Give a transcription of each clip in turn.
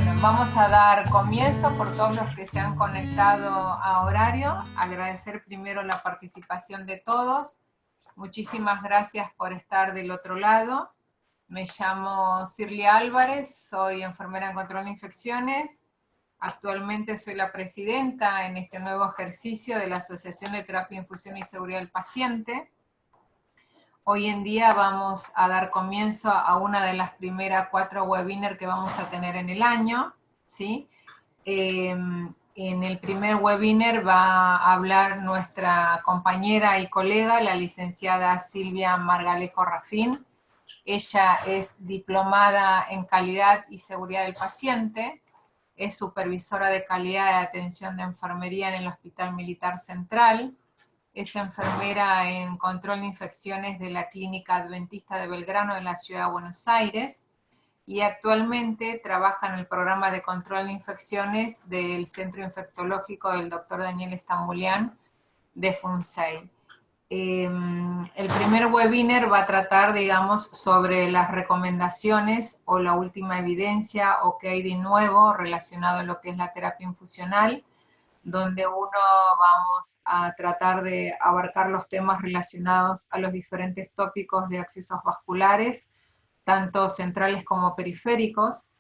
Bueno, vamos a dar comienzo por todos los que se han conectado a horario. Agradecer primero la participación de todos. Muchísimas gracias por estar del otro lado. Me llamo Cirlia Álvarez, soy enfermera en control de infecciones. Actualmente soy la presidenta en este nuevo ejercicio de la Asociación de Terapia, Infusión y Seguridad del Paciente. Hoy en día vamos a dar comienzo a una de las primeras 4 webinars que vamos a tener en el año, ¿sí? En el primer webinar va a hablar nuestra compañera y colega, la licenciada Silvia Margalejo Rafín. Ella es diplomada en calidad y seguridad del paciente, es supervisora de calidad de atención de enfermería en el Hospital Militar Central, es enfermera en control de infecciones de la Clínica Adventista de Belgrano de la Ciudad de Buenos Aires y actualmente trabaja en el programa de control de infecciones del Centro Infectológico del Dr. Daniel Stambulian de FUNSEI. El primer webinar va a tratar, digamos, sobre las recomendaciones o la última evidencia o qué hay de nuevo relacionado a lo que es la terapia infusional, donde vamos a tratar de abarcar los temas relacionados a los diferentes tópicos de accesos vasculares, tanto centrales como periféricos,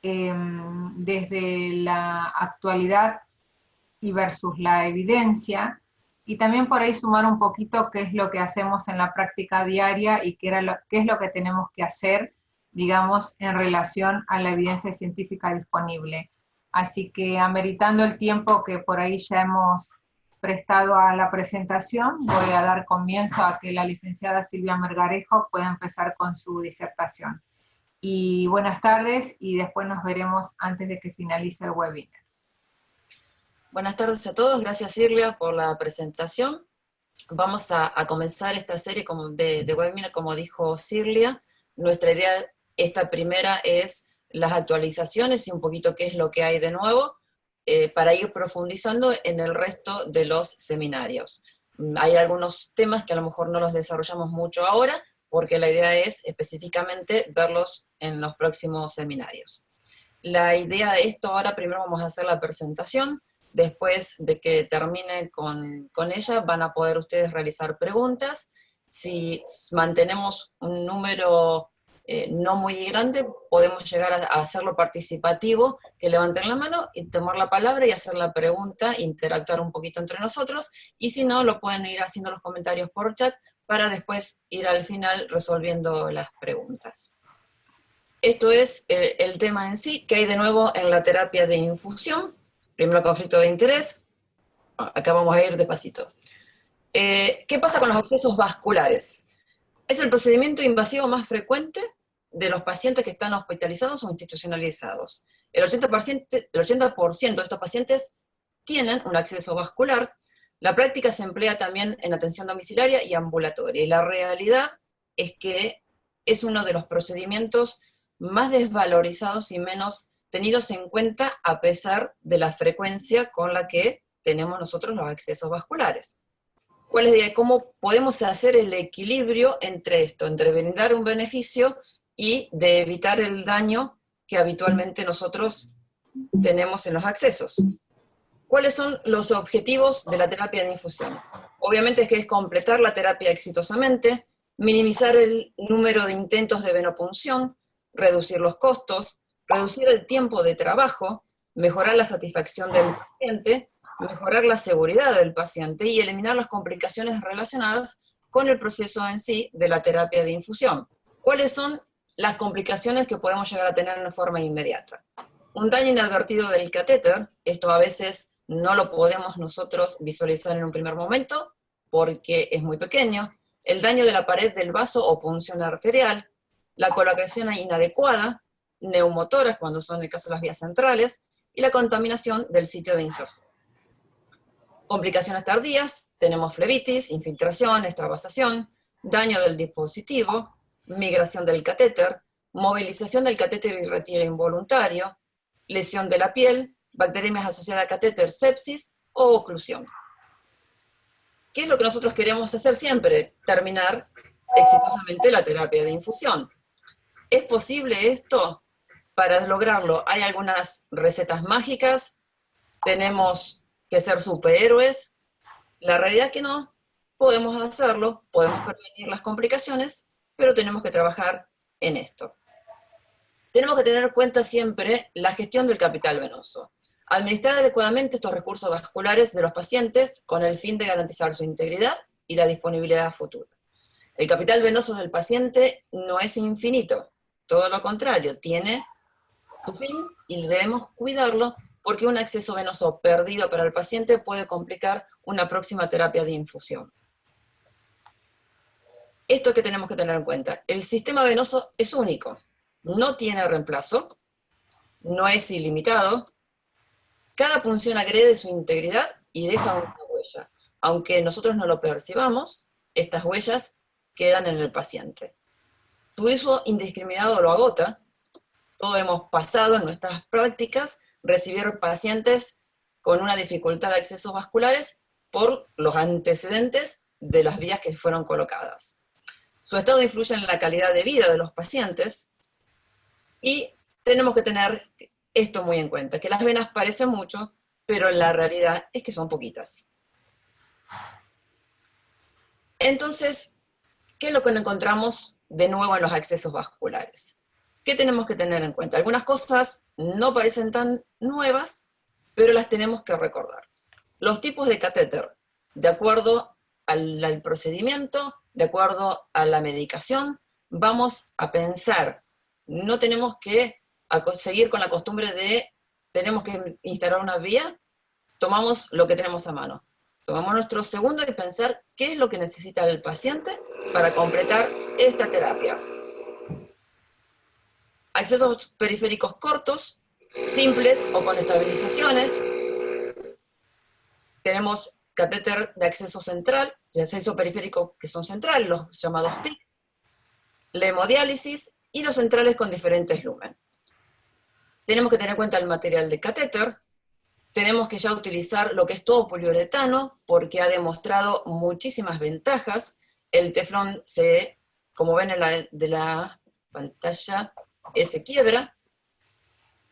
desde la actualidad y versus la evidencia, y también por ahí sumar un poquito qué es lo que hacemos en la práctica diaria y qué es lo que tenemos que hacer, digamos, en relación a la evidencia científica disponible. Así que, ameritando el tiempo que por ahí ya hemos prestado a la presentación, voy a dar comienzo a que la licenciada Silvia Margalejo pueda empezar con su disertación. Y buenas tardes, y después nos veremos antes de que finalice el webinar. Buenas tardes a todos, gracias Cirlia por la presentación. Vamos a comenzar esta serie de webinar, como dijo Cirlia. Nuestra idea, esta primera, es las actualizaciones y un poquito qué es lo que hay de nuevo, para ir profundizando en el resto de los seminarios. Hay algunos temas que a lo mejor no los desarrollamos mucho ahora, porque la idea es específicamente verlos en los próximos seminarios. La idea de esto ahora, primero vamos a hacer la presentación. Después de que termine con ella, van a poder ustedes realizar preguntas. Si mantenemos un número no muy grande, podemos llegar a hacerlo participativo, que levanten la mano y tomar la palabra y hacer la pregunta, interactuar un poquito entre nosotros, y si no, lo pueden ir haciendo los comentarios por chat, para después ir al final resolviendo las preguntas. Esto es el tema en sí, que hay de nuevo en la terapia de infusión. Primero, conflicto de interés. Acá vamos a ir despacito. ¿Qué pasa con los accesos vasculares? Es el procedimiento invasivo más frecuente de los pacientes que están hospitalizados o institucionalizados. El 80% de estos pacientes tienen un acceso vascular. La práctica se emplea también en atención domiciliaria y ambulatoria. Y la realidad es que es uno de los procedimientos más desvalorizados y menos tenidos en cuenta a pesar de la frecuencia con la que tenemos nosotros los accesos vasculares. ¿Cómo podemos hacer el equilibrio entre esto, entre brindar un beneficio y de evitar el daño que habitualmente nosotros tenemos en los accesos? ¿Cuáles son los objetivos de la terapia de infusión? Obviamente es completar la terapia exitosamente, minimizar el número de intentos de venopunción, reducir los costos, reducir el tiempo de trabajo, mejorar la satisfacción del paciente, mejorar la seguridad del paciente y eliminar las complicaciones relacionadas con el proceso en sí de la terapia de infusión. ¿Cuáles son las complicaciones que podemos llegar a tener de forma inmediata? Un daño inadvertido del catéter, esto a veces no lo podemos nosotros visualizar en un primer momento porque es muy pequeño. El daño de la pared del vaso o punción arterial, la colocación inadecuada, neumotoras cuando son en el caso de las vías centrales, y la contaminación del sitio de inserción. Complicaciones tardías, tenemos flebitis, infiltración, extravasación, daño del dispositivo, migración del catéter, movilización del catéter y retiro involuntario, lesión de la piel, bacteriemias asociadas a catéter, sepsis o oclusión. ¿Qué es lo que nosotros queremos hacer siempre? Terminar exitosamente la terapia de infusión. ¿Es posible esto? Para lograrlo hay algunas recetas mágicas, tenemos que ser superhéroes. La realidad es que no podemos hacerlo, podemos prevenir las complicaciones, pero tenemos que trabajar en esto. Tenemos que tener en cuenta siempre la gestión del capital venoso. Administrar adecuadamente estos recursos vasculares de los pacientes con el fin de garantizar su integridad y la disponibilidad futura. El capital venoso del paciente no es infinito, todo lo contrario, tiene su fin y debemos cuidarlo porque un acceso venoso perdido para el paciente puede complicar una próxima terapia de infusión. Esto que tenemos que tener en cuenta, el sistema venoso es único, no tiene reemplazo, no es ilimitado, cada punción agrede su integridad y deja una huella. Aunque nosotros no lo percibamos, estas huellas quedan en el paciente. Su uso indiscriminado lo agota. Todos hemos pasado en nuestras prácticas recibir pacientes con una dificultad de accesos vasculares por los antecedentes de las vías que fueron colocadas. Su estado influye en la calidad de vida de los pacientes y tenemos que tener esto muy en cuenta, que las venas parecen mucho, pero la realidad es que son poquitas. Entonces, ¿qué es lo que encontramos de nuevo en los accesos vasculares? ¿Qué tenemos que tener en cuenta? Algunas cosas no parecen tan nuevas, pero las tenemos que recordar. Los tipos de catéter, de acuerdo al procedimiento, de acuerdo a la medicación, vamos a pensar. No tenemos que seguir con la costumbre de tenemos que instalar una vía, tomamos lo que tenemos a mano. Tomamos nuestro segundo y pensar qué es lo que necesita el paciente para completar esta terapia. Accesos periféricos cortos, simples o con estabilizaciones. Tenemos catéter de acceso central, de acceso periférico que son centrales, los llamados PIC, la hemodiálisis y los centrales con diferentes lumen. Tenemos que tener en cuenta el material de catéter, tenemos que ya utilizar lo que es todo poliuretano, porque ha demostrado muchísimas ventajas. El teflón como ven de la pantalla, se quiebra.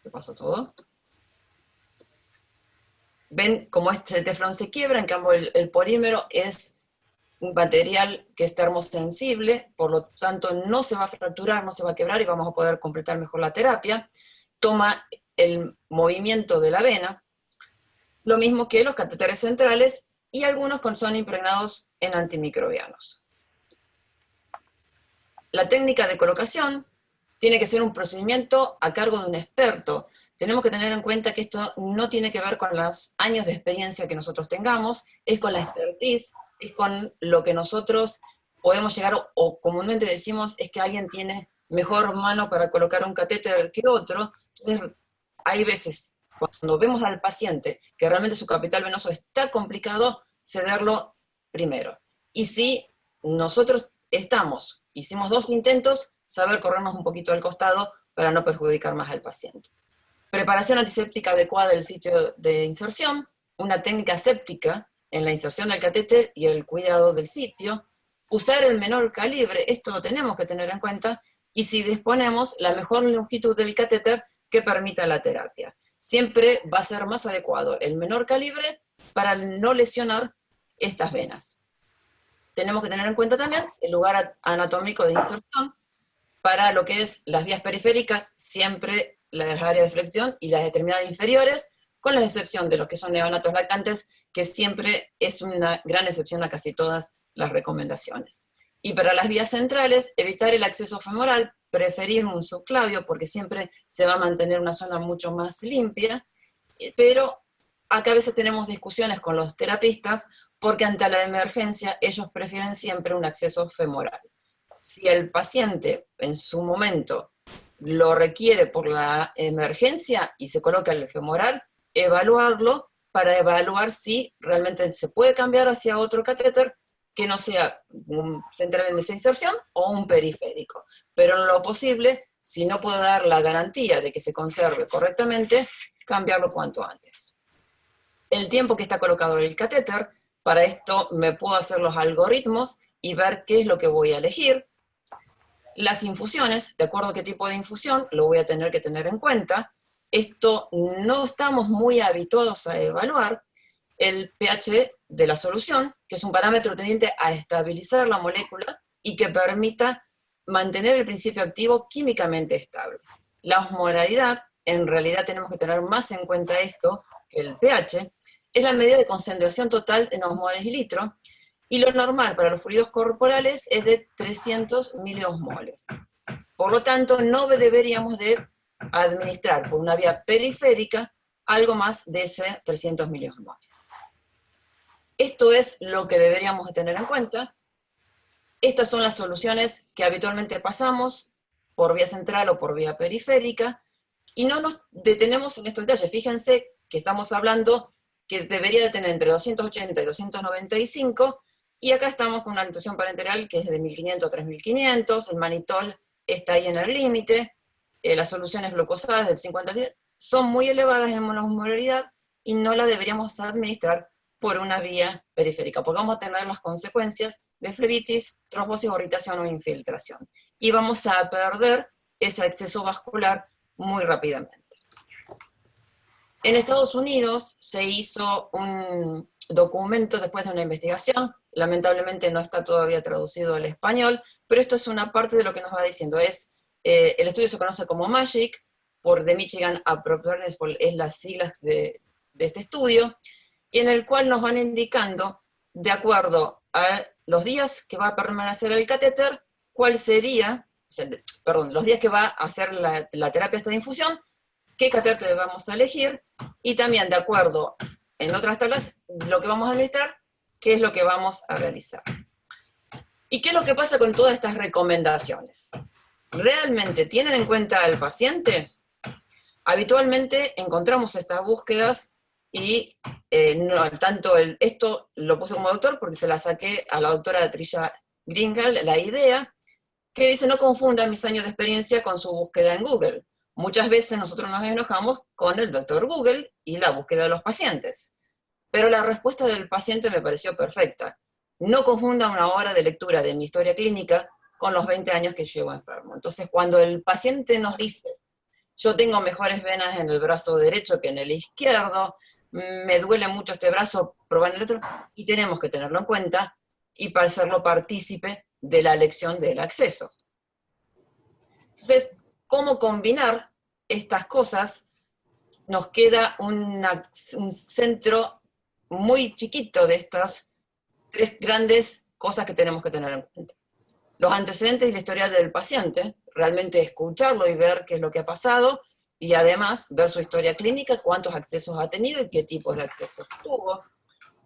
¿Qué pasó todo? Ven cómo el teflón se quiebra, en cambio el polímero es un material que es termosensible, por lo tanto no se va a fracturar, no se va a quebrar y vamos a poder completar mejor la terapia. Toma el movimiento de la vena, lo mismo que los catéteres centrales y algunos son impregnados en antimicrobianos. La técnica de colocación tiene que ser un procedimiento a cargo de un experto. Tenemos que tener en cuenta que esto no tiene que ver con los años de experiencia que nosotros tengamos, es con la expertise, es con lo que nosotros podemos llegar, o comúnmente decimos, es que alguien tiene mejor mano para colocar un catéter que otro. Entonces, hay veces, cuando vemos al paciente que realmente su capital venoso está complicado, cederlo primero. Y si nosotros hicimos 2 intentos, saber corrernos un poquito al costado para no perjudicar más al paciente. Preparación antiséptica adecuada del sitio de inserción, una técnica séptica en la inserción del catéter y el cuidado del sitio, usar el menor calibre, esto lo tenemos que tener en cuenta, y si disponemos la mejor longitud del catéter que permita la terapia. Siempre va a ser más adecuado el menor calibre para no lesionar estas venas. Tenemos que tener en cuenta también el lugar anatómico de inserción. Para lo que es las vías periféricas, siempre las áreas de flexión y las extremidades inferiores, con la excepción de los que son neonatos lactantes, que siempre es una gran excepción a casi todas las recomendaciones. Y para las vías centrales, evitar el acceso femoral, preferir un subclavio, porque siempre se va a mantener una zona mucho más limpia, pero acá a veces tenemos discusiones con los terapistas, porque ante la emergencia ellos prefieren siempre un acceso femoral. Si el paciente en su momento lo requiere por la emergencia y se coloca el femoral, evaluarlo para evaluar si realmente se puede cambiar hacia otro catéter que no sea un central de inserción o un periférico. Pero en lo posible, si no puedo dar la garantía de que se conserve correctamente, cambiarlo cuanto antes. El tiempo que está colocado el catéter, para esto me puedo hacer los algoritmos y ver qué es lo que voy a elegir. Las infusiones, de acuerdo a qué tipo de infusión, lo voy a tener que tener en cuenta. Esto no estamos muy habituados a evaluar. El pH de la solución, que es un parámetro tendiente a estabilizar la molécula y que permita mantener el principio activo químicamente estable. La osmolaridad, en realidad tenemos que tener más en cuenta esto que el pH, es la medida de concentración total en osmoles y litro, y lo normal para los fluidos corporales es de 300 miliosmoles. Por lo tanto, no deberíamos de administrar por una vía periférica algo más de ese 300 miliosmoles. Esto es lo que deberíamos de tener en cuenta. Estas son las soluciones que habitualmente pasamos por vía central o por vía periférica, y no nos detenemos en estos detalles. Fíjense que estamos hablando que debería de tener entre 280 y 295, y acá estamos con una nutrición parenteral que es de 1500 a 3500, el manitol está ahí en el límite, las soluciones glucosadas del 50 al 10 son muy elevadas en monosmolaridad y no la deberíamos administrar por una vía periférica, porque vamos a tener las consecuencias de flebitis, trombosis, irritación o infiltración. Y vamos a perder ese acceso vascular muy rápidamente. En Estados Unidos se hizo un documento después de una investigación, lamentablemente no está todavía traducido al español, pero esto es una parte de lo que nos va diciendo. El estudio se conoce como MAGIC, por The Michigan Appropriateness, es las siglas de este estudio, y en el cual nos van indicando, de acuerdo a los días que va a permanecer el catéter, cuál sería, los días que va a hacer la terapia esta de infusión, qué catéter vamos a elegir, y también de acuerdo, en otras tablas, lo que vamos a administrar, qué es lo que vamos a realizar. ¿Y qué es lo que pasa con todas estas recomendaciones? ¿Realmente tienen en cuenta al paciente? Habitualmente encontramos estas búsquedas y no tanto esto lo puse como doctor porque se la saqué a la doctora Trisha Gringal, la idea, que dice: no confundan mis años de experiencia con su búsqueda en Google. Muchas veces nosotros nos enojamos con el doctor Google y la búsqueda de los pacientes. Pero la respuesta del paciente me pareció perfecta. No confunda una hora de lectura de mi historia clínica con los 20 años que llevo enfermo. Entonces, cuando el paciente nos dice: yo tengo mejores venas en el brazo derecho que en el izquierdo, me duele mucho este brazo, probar el otro, y tenemos que tenerlo en cuenta y para hacerlo partícipe de la elección del acceso. Entonces, ¿cómo combinar estas cosas? Nos queda un centro muy chiquito de estas tres grandes cosas que tenemos que tener en cuenta. Los antecedentes y la historia del paciente, realmente escucharlo y ver qué es lo que ha pasado, y además ver su historia clínica, cuántos accesos ha tenido y qué tipos de accesos tuvo.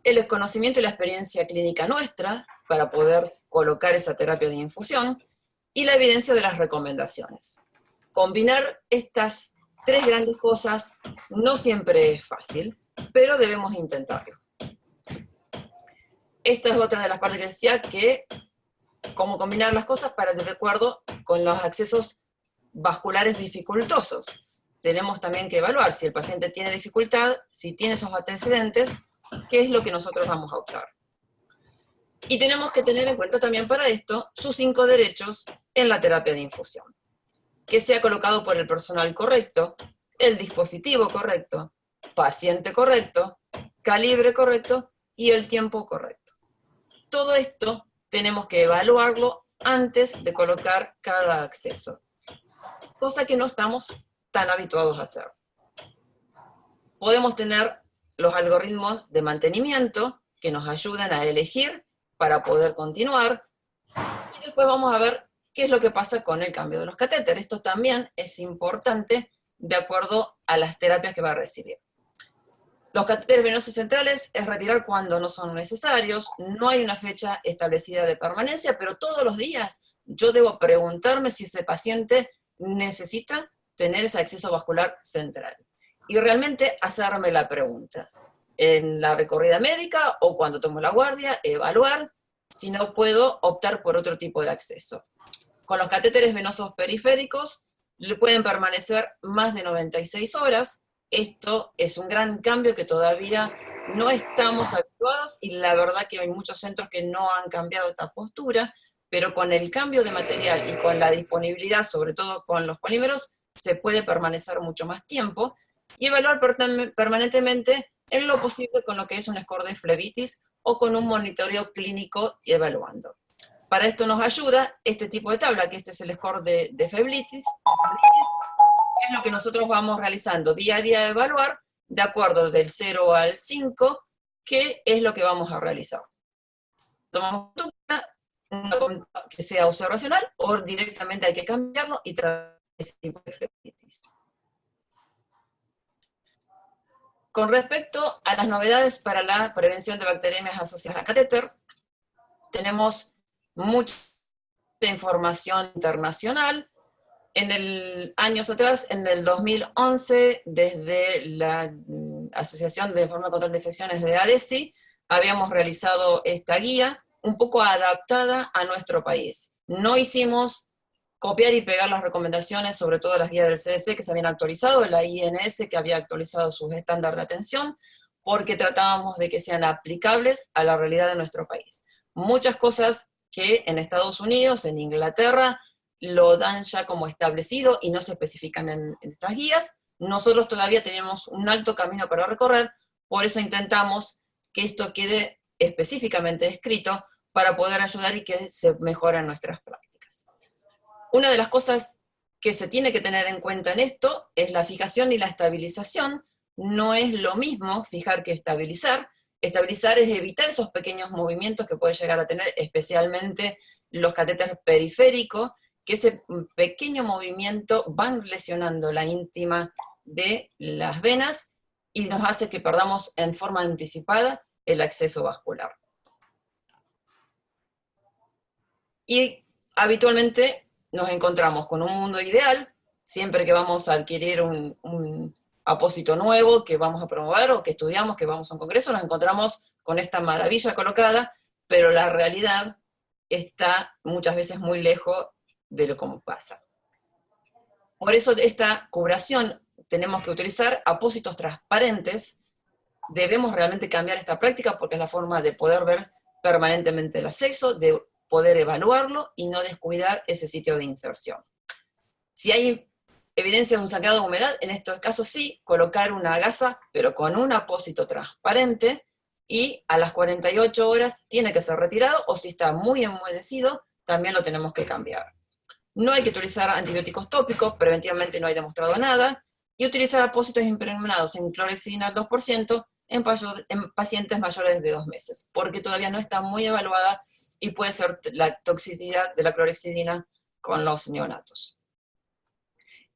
El conocimiento y la experiencia clínica nuestra para poder colocar esa terapia de infusión, y la evidencia de las recomendaciones. Combinar estas tres grandes cosas no siempre es fácil, pero debemos intentarlo. Esta es otra de las partes que decía, que cómo combinar las cosas para de acuerdo con los accesos vasculares dificultosos. Tenemos también que evaluar si el paciente tiene dificultad, si tiene esos antecedentes, qué es lo que nosotros vamos a optar. Y tenemos que tener en cuenta también para esto sus 5 derechos en la terapia de infusión. Que sea colocado por el personal correcto, el dispositivo correcto, paciente correcto, calibre correcto y el tiempo correcto. Todo esto tenemos que evaluarlo antes de colocar cada acceso, cosa que no estamos tan habituados a hacer. Podemos tener los algoritmos de mantenimiento que nos ayudan a elegir para poder continuar, y después vamos a ver qué es lo que pasa con el cambio de los catéteres. Esto también es importante de acuerdo a las terapias que va a recibir. Los catéteres venosos centrales es retirar cuando no son necesarios, no hay una fecha establecida de permanencia, pero todos los días yo debo preguntarme si ese paciente necesita tener ese acceso vascular central. Y realmente hacerme la pregunta. En la recorrida médica o cuando tomo la guardia, evaluar si no puedo optar por otro tipo de acceso. Con los catéteres venosos periféricos pueden permanecer más de 96 horas. Esto es un gran cambio que todavía no estamos habituados, y la verdad que hay muchos centros que no han cambiado esta postura, pero con el cambio de material y con la disponibilidad, sobre todo con los polímeros, se puede permanecer mucho más tiempo, y evaluar permanentemente en lo posible con lo que es un score de flebitis o con un monitoreo clínico evaluando. Para esto nos ayuda este tipo de tabla, que este es el score de flebitis, que es lo que nosotros vamos realizando día a día de evaluar, de acuerdo del 0 al 5, que es lo que vamos a realizar. Tomamos una que sea observacional, o directamente hay que cambiarlo y tratar ese tipo de flebitis. Con respecto a las novedades para la prevención de bacteriemias asociadas a catéter, tenemos mucha información internacional. En el años atrás, en el 2011, desde la Asociación de Enfermedades contra Infecciones de ADESI, habíamos realizado esta guía, un poco adaptada a nuestro país. No hicimos copiar y pegar las recomendaciones, sobre todo las guías del CDC que se habían actualizado, la INS que había actualizado sus estándares de atención, porque tratábamos de que sean aplicables a la realidad de nuestro país. Muchas cosas que en Estados Unidos, en Inglaterra, lo dan ya como establecido y no se especifican en estas guías. Nosotros todavía tenemos un alto camino para recorrer, por eso intentamos que esto quede específicamente escrito para poder ayudar y que se mejoren nuestras prácticas. Una de las cosas que se tiene que tener en cuenta en esto es la fijación y la estabilización. No es lo mismo fijar que estabilizar. Estabilizar es evitar esos pequeños movimientos que puede llegar a tener, especialmente los catéteres periféricos, que ese pequeño movimiento van lesionando la íntima de las venas y nos hace que perdamos en forma anticipada el acceso vascular. Y habitualmente nos encontramos con un mundo ideal, siempre que vamos a adquirir un apósito nuevo, que vamos a promover, o que estudiamos, que vamos a un congreso, nos encontramos con esta maravilla colocada, pero la realidad está muchas veces muy lejos de lo como pasa. Por eso esta cubración tenemos que utilizar apósitos transparentes. Debemos realmente cambiar esta práctica porque es la forma de poder ver permanentemente el acceso, de poder evaluarlo y no descuidar ese sitio de inserción. Si hay evidencia de un sangrado de humedad, en estos casos sí, colocar una gasa, pero con un apósito transparente, y a las 48 horas tiene que ser retirado, o si está muy enmohecido, también lo tenemos que cambiar. No hay que utilizar antibióticos tópicos, preventivamente no hay demostrado nada, y utilizar apósitos impregnados en clorhexidina 2% en pacientes mayores de 2 meses, porque todavía no está muy evaluada y puede ser la toxicidad de la clorhexidina con los neonatos.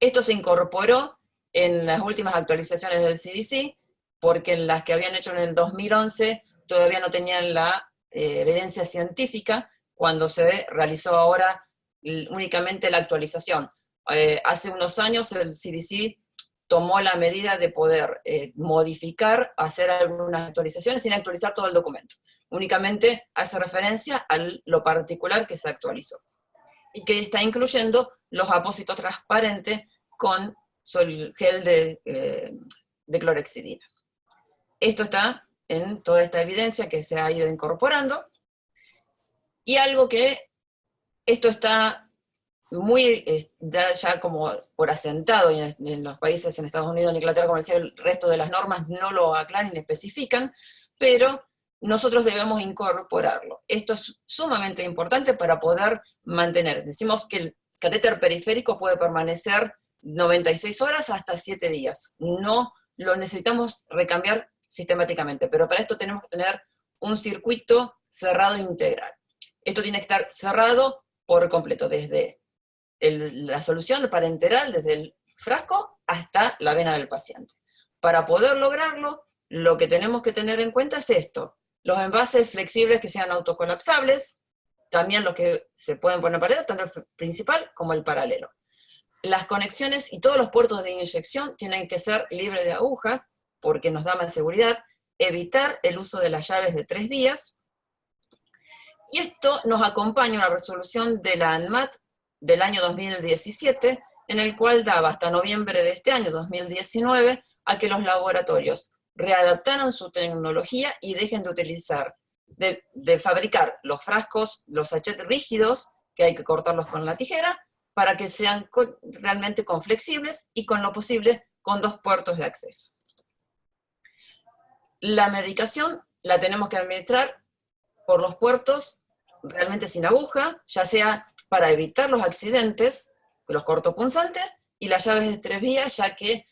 Esto se incorporó en las últimas actualizaciones del CDC, porque en las que habían hecho en el 2011 todavía no tenían la evidencia científica, cuando se realizó ahora únicamente la actualización. Hace unos años el CDC tomó la medida de poder modificar, hacer algunas actualizaciones sin actualizar todo el documento. Únicamente hace referencia a lo particular que se actualizó. Y que está incluyendo los apósitos transparentes con gel de clorhexidina. Esto está en toda esta evidencia que se ha ido incorporando. Y algo que esto está muy ya como por asentado, y en los países, en Estados Unidos, en Inglaterra, como decía, el resto de las normas no lo aclaran ni especifican, pero nosotros debemos incorporarlo. Esto es sumamente importante para poder mantener. Decimos que el catéter periférico puede permanecer 96 horas hasta 7 días. No lo necesitamos recambiar sistemáticamente, pero para esto tenemos que tener un circuito cerrado integral. Esto tiene que estar cerrado por completo, desde la solución parenteral, desde el frasco hasta la vena del paciente. Para poder lograrlo, lo que tenemos que tener en cuenta es esto: los envases flexibles que sean autocolapsables, también los que se pueden poner paralelos, tanto el principal como el paralelo. Las conexiones y todos los puertos de inyección tienen que ser libres de agujas, porque nos da más seguridad, evitar el uso de las llaves de 3 vías, y esto nos acompaña una resolución de la ANMAT del año 2017, en el cual daba hasta noviembre de este año, 2019, a que los laboratorios readaptaran su tecnología y dejen de utilizar, de fabricar los frascos, los sachets rígidos, que hay que cortarlos con la tijera, para que sean realmente con flexibles y con lo posible con 2 puertos de acceso. La medicación la tenemos que administrar por los puertos realmente sin aguja, ya sea para evitar los accidentes, los cortopunzantes, y las llaves de 3 vías, ya que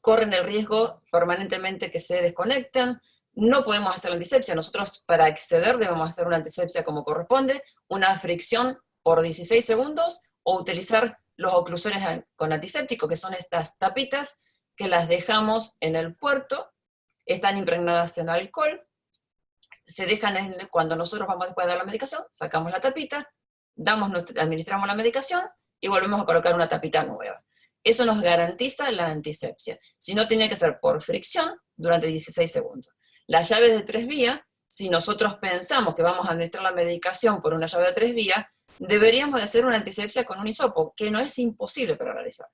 corren el riesgo permanentemente que se desconecten. No podemos hacer la antisepsia. Nosotros, para acceder, debemos hacer una antisepsia como corresponde, una fricción por 16 segundos, o utilizar los oclusores con antiséptico, que son estas tapitas que las dejamos en el puerto, están impregnadas en alcohol, se dejan cuando nosotros vamos después de dar la medicación, sacamos la tapita, administramos la medicación y volvemos a colocar una tapita nueva. Eso nos garantiza la antisepsia. Si no, tiene que ser por fricción durante 16 segundos. Las llaves de 3 vías, si nosotros pensamos que vamos a administrar la medicación por una llave de 3 vías, deberíamos de hacer una antisepsia con un hisopo, que no es imposible para realizar.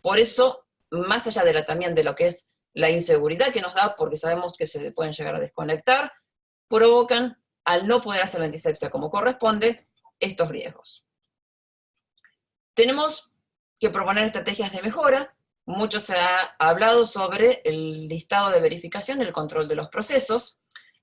Por eso, más allá también de lo que es la inseguridad que nos da, porque sabemos que se pueden llegar a desconectar, provocan, al no poder hacer la antisepsia como corresponde, estos riesgos. Tenemos que proponer estrategias de mejora. Mucho se ha hablado sobre el listado de verificación y el control de los procesos.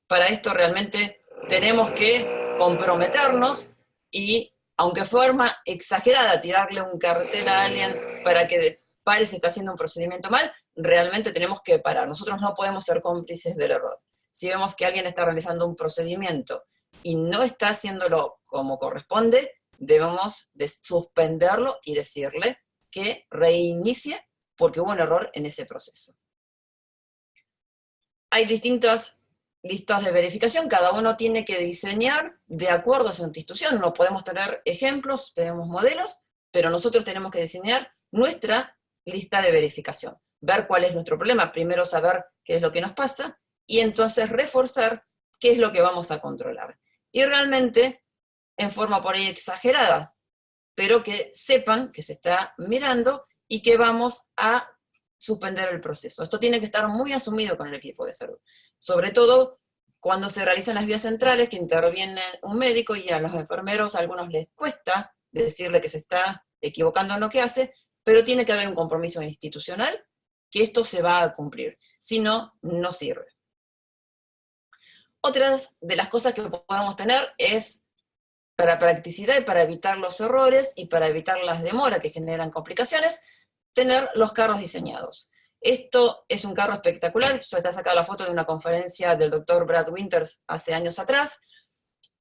Para esto realmente tenemos que comprometernos y, aunque forma exagerada, tirarle un cartel a alguien para que pare si está haciendo un procedimiento mal, realmente tenemos que parar. Nosotros no podemos ser cómplices del error. Si vemos que alguien está realizando un procedimiento y no está haciéndolo como corresponde, debemos de suspenderlo y decirle que reinicie porque hubo un error en ese proceso. Hay distintas listas de verificación, cada uno tiene que diseñar de acuerdo a su institución. No podemos tener ejemplos, tenemos modelos, pero nosotros tenemos que diseñar nuestra lista de verificación. Ver cuál es nuestro problema, primero saber qué es lo que nos pasa, y entonces reforzar qué es lo que vamos a controlar. Y realmente, en forma por ahí exagerada, pero que sepan que se está mirando y que vamos a suspender el proceso. Esto tiene que estar muy asumido con el equipo de salud. Sobre todo cuando se realizan las vías centrales, que interviene un médico y a los enfermeros a algunos les cuesta decirle que se está equivocando en lo que hace, pero tiene que haber un compromiso institucional que esto se va a cumplir. Si no, no sirve. Otras de las cosas que podemos tener es, para practicidad y para evitar los errores y para evitar las demoras que generan complicaciones, tener los carros diseñados. Esto es un carro espectacular, esto está sacada la foto de una conferencia del doctor Brad Winters hace años atrás,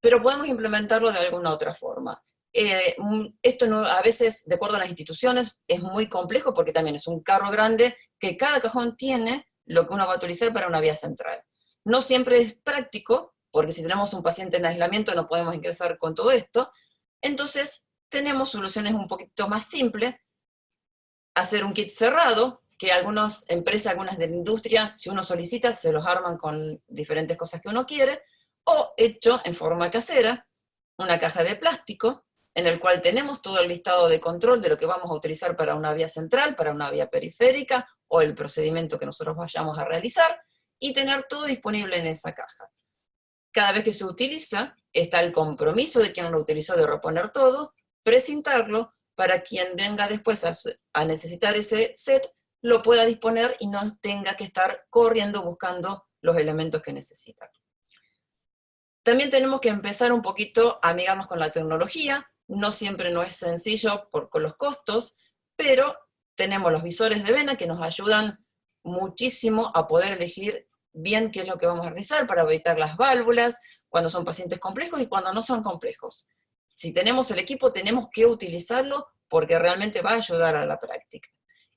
pero podemos implementarlo de alguna otra forma. Esto no, a veces, de acuerdo a las instituciones, es muy complejo porque también es un carro grande que cada cajón tiene lo que uno va a utilizar para una vía central. No siempre es práctico, porque si tenemos un paciente en aislamiento no podemos ingresar con todo esto, entonces tenemos soluciones un poquito más simples, hacer un kit cerrado, que algunas empresas, algunas de la industria, si uno solicita, se los arman con diferentes cosas que uno quiere, o hecho en forma casera, una caja de plástico, en el cual tenemos todo el listado de control de lo que vamos a utilizar para una vía central, para una vía periférica, o el procedimiento que nosotros vayamos a realizar, y tener todo disponible en esa caja. Cada vez que se utiliza, está el compromiso de quien lo utilizó de reponer todo, precintarlo, para quien venga después a necesitar ese set, lo pueda disponer y no tenga que estar corriendo buscando los elementos que necesita. También tenemos que empezar un poquito a amigarnos con la tecnología. No siempre no es sencillo con los costos, pero tenemos los visores de vena que nos ayudan muchísimo a poder elegir bien qué es lo que vamos a realizar para evitar las válvulas, cuando son pacientes complejos y cuando no son complejos. Si tenemos el equipo, tenemos que utilizarlo porque realmente va a ayudar a la práctica.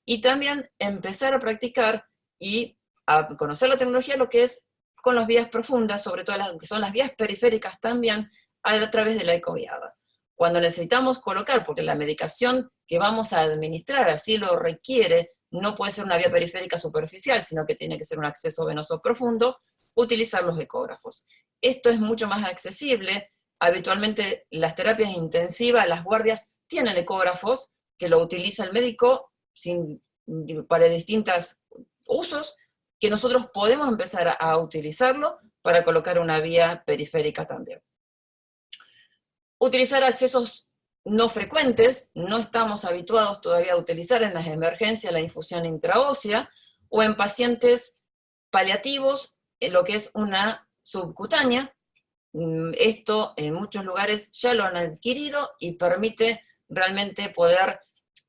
Y también empezar a practicar y a conocer la tecnología, lo que es con las vías profundas, sobre todo las que son las vías periféricas también, a través de la ecoguiada. Cuando necesitamos colocar, porque la medicación que vamos a administrar así lo requiere, no puede ser una vía periférica superficial, sino que tiene que ser un acceso venoso profundo, utilizar los ecógrafos. Esto es mucho más accesible. Habitualmente las terapias intensivas, las guardias, tienen ecógrafos que lo utiliza el médico para distintos usos, que nosotros podemos empezar a utilizarlo para colocar una vía periférica también. Utilizar accesos no frecuentes, no estamos habituados todavía a utilizar en las emergencias la infusión intraósea, o en pacientes paliativos, en lo que es una subcutánea. Esto en muchos lugares ya lo han adquirido y permite realmente poder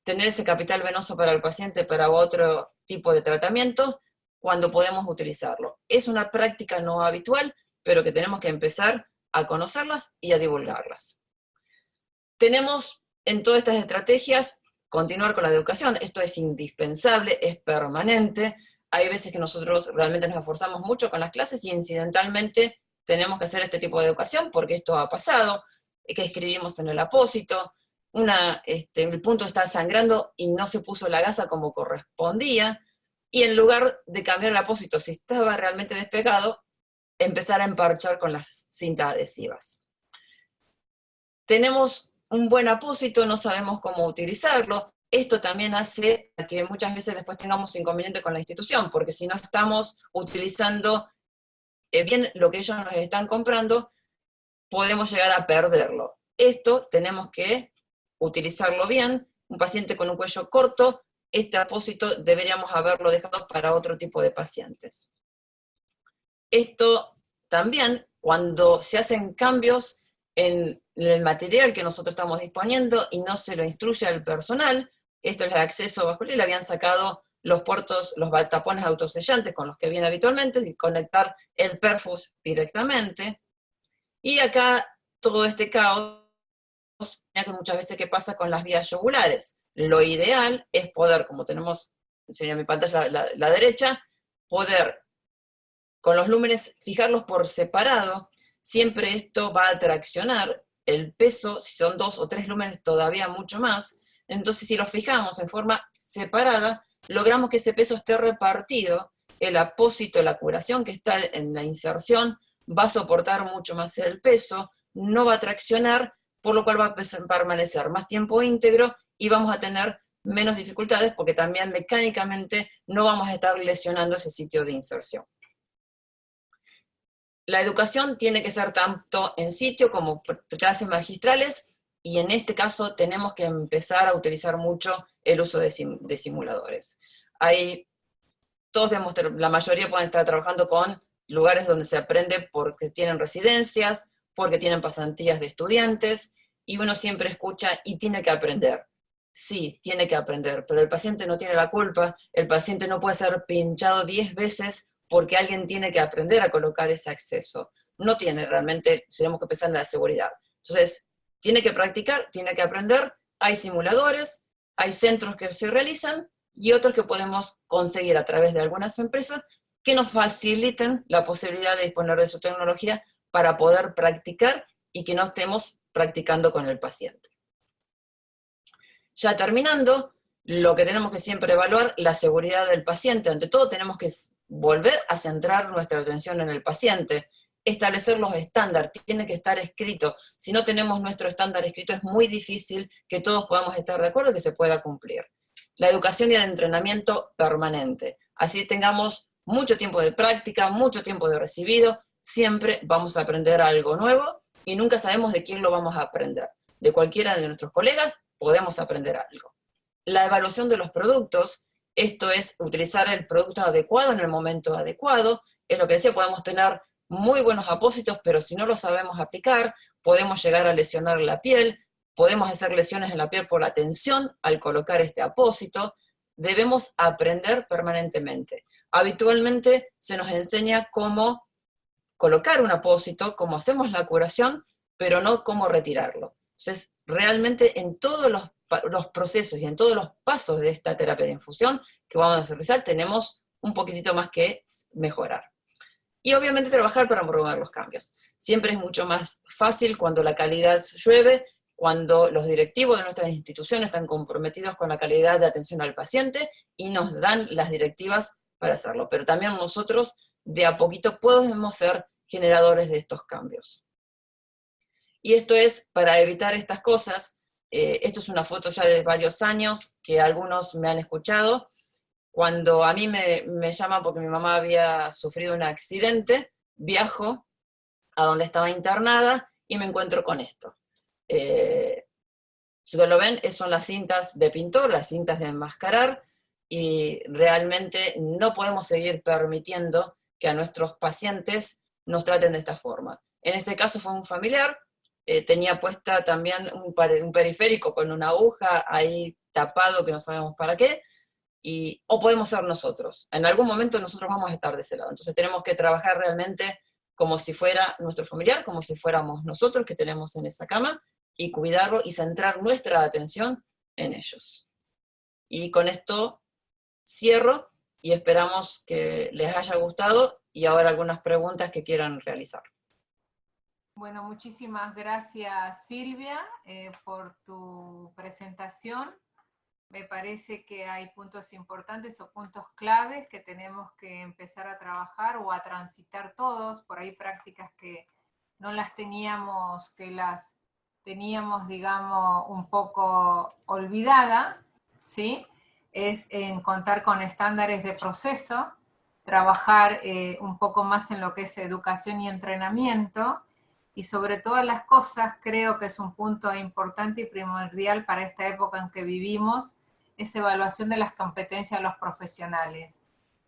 tener ese capital venoso para el paciente para otro tipo de tratamientos cuando podemos utilizarlo. Es una práctica no habitual, pero que tenemos que empezar a conocerlas y a divulgarlas. Tenemos en todas estas estrategias continuar con la educación. Esto es indispensable, es permanente. Hay veces que nosotros realmente nos esforzamos mucho con las clases y incidentalmente tenemos que hacer este tipo de educación porque esto ha pasado, que escribimos en el apósito, el punto está sangrando y no se puso la gasa como correspondía, y en lugar de cambiar el apósito si estaba realmente despegado, empezar a emparchar con las cintas adhesivas. Tenemos un buen apósito, no sabemos cómo utilizarlo. Esto también hace que muchas veces después tengamos inconveniente con la institución, porque si no estamos utilizando bien lo que ellos nos están comprando, podemos llegar a perderlo. Esto tenemos que utilizarlo bien. Un paciente con un cuello corto, este apósito deberíamos haberlo dejado para otro tipo de pacientes. Esto también, cuando se hacen cambios en el material que nosotros estamos disponiendo y no se lo instruye al personal, esto es el acceso vascular, le habían sacado los puertos, los tapones autosellantes con los que viene habitualmente, y conectar el perfus directamente. Y acá todo este caos, que muchas veces que pasa con las vías yugulares. Lo ideal es poder, como tenemos, enseño en mi pantalla la derecha, poder con los lúmenes fijarlos por separado. Siempre esto va a traccionar el peso, si son 2 o 3 lúmenes todavía mucho más. Entonces si los fijamos en forma separada, logramos que ese peso esté repartido. El apósito, la curación que está en la inserción, va a soportar mucho más el peso, no va a traccionar, por lo cual va a permanecer más tiempo íntegro y vamos a tener menos dificultades porque también mecánicamente no vamos a estar lesionando ese sitio de inserción. La educación tiene que ser tanto en sitio como clases magistrales, y en este caso tenemos que empezar a utilizar mucho el uso de simuladores. La mayoría pueden estar trabajando con lugares donde se aprende porque tienen residencias, porque tienen pasantías de estudiantes, y uno siempre escucha, y tiene que aprender. Sí, tiene que aprender, pero el paciente no tiene la culpa, el paciente no puede ser pinchado 10 veces porque alguien tiene que aprender a colocar ese acceso. No tiene realmente, tenemos que pensar en la seguridad. Entonces, tiene que practicar, tiene que aprender, hay simuladores, hay centros que se realizan, y otros que podemos conseguir a través de algunas empresas que nos faciliten la posibilidad de disponer de su tecnología para poder practicar y que no estemos practicando con el paciente. Ya terminando, lo que tenemos que siempre evaluar, la seguridad del paciente. Ante todo tenemos que volver a centrar nuestra atención en el paciente, establecer los estándares, tiene que estar escrito. Si no tenemos nuestro estándar escrito, es muy difícil que todos podamos estar de acuerdo y que se pueda cumplir. La educación y el entrenamiento permanente. Así tengamos mucho tiempo de práctica, mucho tiempo de recibido, siempre vamos a aprender algo nuevo y nunca sabemos de quién lo vamos a aprender. De cualquiera de nuestros colegas podemos aprender algo. La evaluación de los productos, esto es utilizar el producto adecuado en el momento adecuado, es lo que decía, podemos tener muy buenos apósitos, pero si no los sabemos aplicar, podemos llegar a lesionar la piel, podemos hacer lesiones en la piel por la tensión al colocar este apósito. Debemos aprender permanentemente. Habitualmente se nos enseña cómo colocar un apósito, cómo hacemos la curación, pero no cómo retirarlo. Entonces, realmente en todos los procesos y en todos los pasos de esta terapia de infusión que vamos a realizar, tenemos un poquitito más que mejorar. Y obviamente trabajar para promover los cambios. Siempre es mucho más fácil cuando la calidad llueve, cuando los directivos de nuestras instituciones están comprometidos con la calidad de atención al paciente y nos dan las directivas para hacerlo. Pero también nosotros de a poquito podemos ser generadores de estos cambios. Y esto es para evitar estas cosas. Esto es una foto ya de varios años que algunos me han escuchado. Cuando a mí me llaman porque mi mamá había sufrido un accidente, viajo a donde estaba internada y me encuentro con esto. Si lo ven, son las cintas de pintor, las cintas de enmascarar, y realmente no podemos seguir permitiendo que a nuestros pacientes nos traten de esta forma. En este caso fue un familiar, tenía puesta también un periférico con una aguja ahí tapado que no sabemos para qué, o podemos ser nosotros. En algún momento nosotros vamos a estar de ese lado. Entonces tenemos que trabajar realmente como si fuera nuestro familiar, como si fuéramos nosotros que tenemos en esa cama, y cuidarlo y centrar nuestra atención en ellos. Y con esto cierro y esperamos que les haya gustado, y ahora algunas preguntas que quieran realizar. Bueno, muchísimas gracias Silvia por tu presentación. Me parece que hay puntos importantes o puntos claves que tenemos que empezar a trabajar o a transitar todos. Por ahí prácticas que no las teníamos, que las teníamos, digamos, un poco olvidada, ¿sí? Es en contar con estándares de proceso, trabajar un poco más en lo que es educación y entrenamiento, y sobre todas las cosas creo que es un punto importante y primordial para esta época en que vivimos, es evaluación de las competencias de los profesionales.